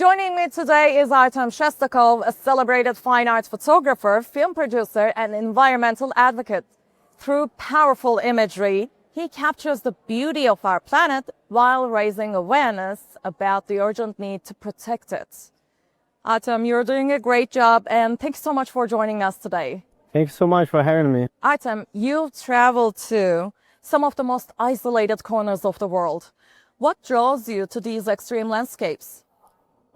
Joining me today is Artem Shestakov, a celebrated fine arts photographer, film producer, and environmental advocate. Through powerful imagery, he captures the beauty of our planet while raising awareness about the urgent need to protect it. Artem, you're doing a great job, and thanks so much for joining us today. Thanks so much for having me. Artem, you've traveled to some of the most isolated corners of the world. What draws you to these extreme landscapes?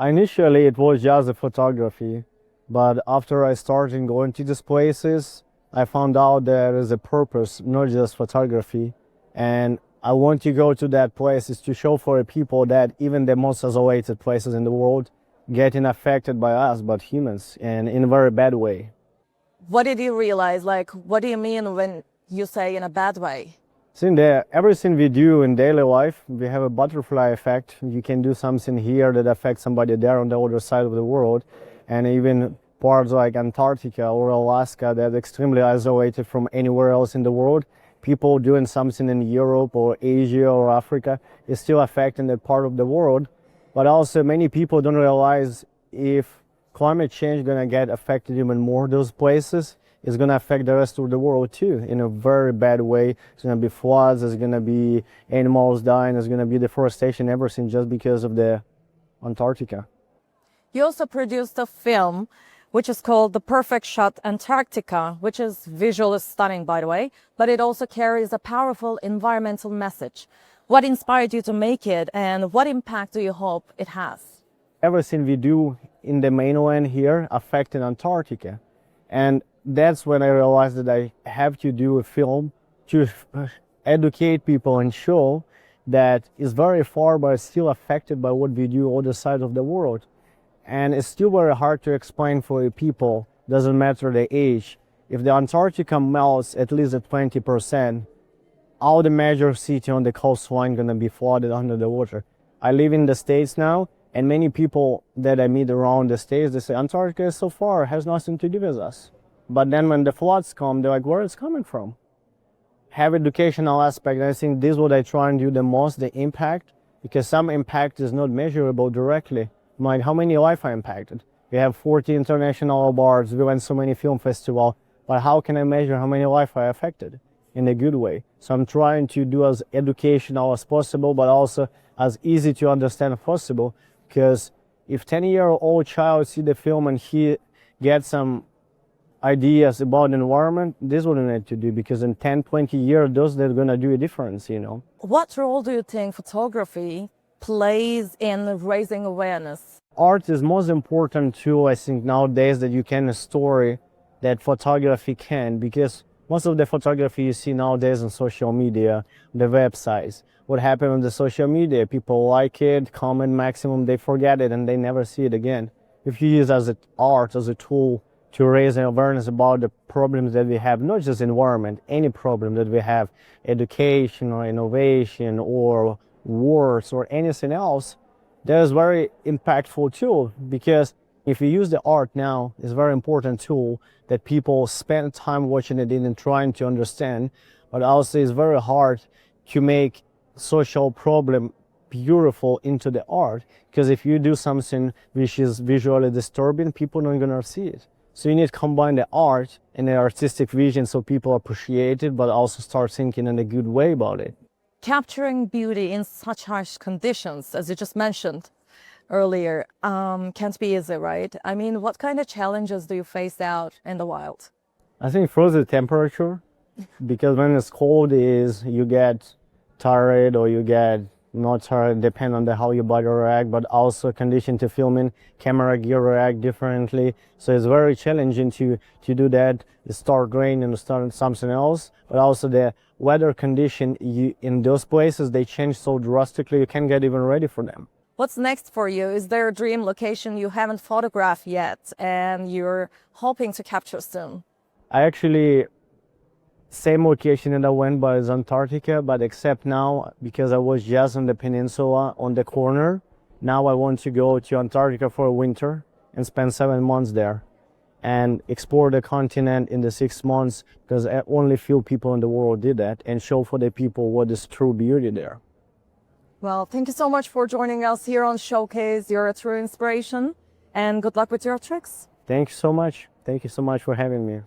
Initially, it was just a photography, but after I started going to these places, I found out there is a purpose, not just photography. And I want to go to that places to show for the people that even the most isolated places in the world getting affected by us, but humans, and in a very bad way. What did you realize? What do you mean when you say in a bad way? Since everything we do in daily life, we have a butterfly effect. You can do something here that affects somebody there on the other side of the world. And even parts like Antarctica or Alaska that are extremely isolated from anywhere else in the world. People doing something in Europe or Asia or Africa is still affecting that part of the world. But also many people don't realize if climate change is going to get affected even more those places, it's going to affect the rest of the world too in a very bad way. It's going to be floods, there's going to be animals dying, there's going to be deforestation, everything just because of the Antarctica. You also produced a film which is called The Perfect Shot Antarctica, which is visually stunning, by the way, but it also carries a powerful environmental message. What inspired you to make it, and what impact do you hope it has? Everything we do in the mainland here affected Antarctica. And that's when I realized that I have to do a film to educate people and show that it's very far, but it's still affected by what we do other side of the world. And it's still very hard to explain for people, doesn't matter the age. If the Antarctica melts at least at 20%, all the major cities on the coastline gonna be flooded under the water. I live in the States now, and many people that I meet around the States, they say Antarctica is so far, has nothing to do with us. But then when the floods come, they're like, where is it coming from? Have educational aspect. I think this is what I try and do the most, the impact, because some impact is not measurable directly. Like how many lives I impacted. We have 40 international awards, we went so many film festivals, but how can I measure how many lives I affected in a good way? So I'm trying to do as educational as possible, but also as easy to understand as possible, because if 10-year-old child see the film and he gets some ideas about the environment, this is what we need to do, because in 10, 20 years, those that are going to do a difference, you know. What role do you think photography plays in raising awareness? Art is most important tool, I think, nowadays that you can story that photography can, because most of the photography you see nowadays on social media, the websites, what happened on the social media, people like it, comment maximum, they forget it and they never see it again. If you use as art, as a tool to raise awareness about the problems that we have, not just environment, any problem that we have, education or innovation or wars or anything else, that is very impactful tool, because if you use the art now, it's a very important tool that people spend time watching it and trying to understand, but also it's very hard to make social problem beautiful into the art, because if you do something which is visually disturbing, people are not gonna see it. So you need to combine the art and the artistic vision so people appreciate it, but also start thinking in a good way about it. Capturing beauty in such harsh conditions, as you just mentioned earlier, can't be easy, right? I mean, what kind of challenges do you face out in the wild? I think first the temperature, because when it's cold you get tired or you get not tired, depend on how your body react, but also condition to filming, camera gear react differently. So it's very challenging to do that. It start rain and start something else, but also the weather condition in those places, they change so drastically, you can't get even ready for them. What's next for you? Is there a dream location you haven't photographed yet and you're hoping to capture soon? I actually, same location that I went by is Antarctica, but except now, because I was just on the peninsula on the corner, now I want to go to Antarctica for winter and spend 7 months there and explore the continent in the 6 months, because only few people in the world did that, and show for the people what is true beauty there. Well, thank you so much for joining us here on Showcase. You're a true inspiration, and good luck with your tricks. Thank you so much. Thank you so much for having me.